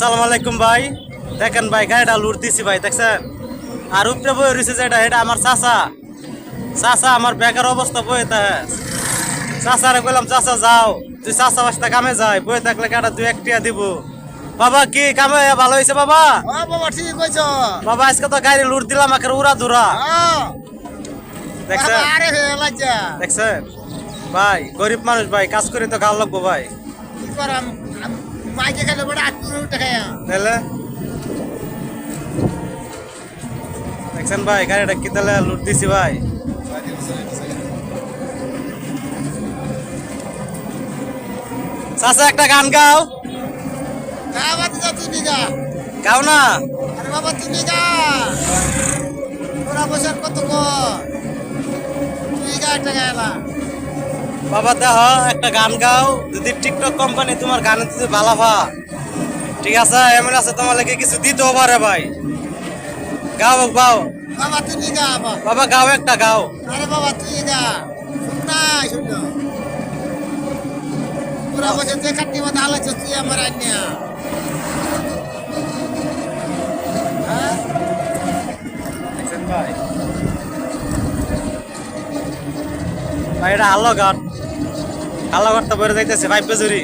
আসসালামু আলাইকুম ভাই। দেখেন ভাই গাড়িটা লুট দিছি ভাই, দেখছেন? আর উপরে বই রয়েছে যেটা, এটা আমার চাচা। চাচা আমার বেকার অবস্থা বই থাকে। চাচারে বললাম চাচা যাও, তুই চাচা বাসটা কামে যাই, বই থাকলে গাড়া 2-1 টিয়া দিব। বাবা কি কামে ভালো হয়েছে বাবা? বাবা ঠিক কইছ। বাবা আজকে তো গাড়ি লুট দিলাম একের উড়া ধুরা। দেখছেন? আরে হে লজ্জা। দেখছেন ভাই, গরিব মানুষ ভাই, কাজ করে তো গাল লাগবো ভাই। কি করাম? মাইকে গেলে বড় আত্মীয় উঠে খায়া। তাহলে দেখছেন ভাই গাড়িটা কি তাহলে লুট দিছি ভাই। চাচা একটা গান গাও। বাবা তুমি গা। গাও না। আরে বাবা তুমি গা। তোরা বসে কত কো। তুমি গা একটা গায়লা। বাবা দেহ একটা গান গাও, যদি টিকটক কোম্পানি তোমার গানে যদি ভালো ভা, ঠিক আছে? এমন আছে তোমার লাগে কিছু দিতেও পারে ভাই। গাও গাও বাবা তুমি গা বাবা। বাবা, গাও একটা গাও। আরে বাবা তুমি গা। শুননা শুনো। তোরা বসে যে কাটি মত আলাচ তুই আমার আইনিয়া। হ্যাঁ? দেখছেন ভাই, ভাই এটা আলো ঘাট, আলো ঘাটটা বেড়ে যাইতেছে 5 বেজুরি।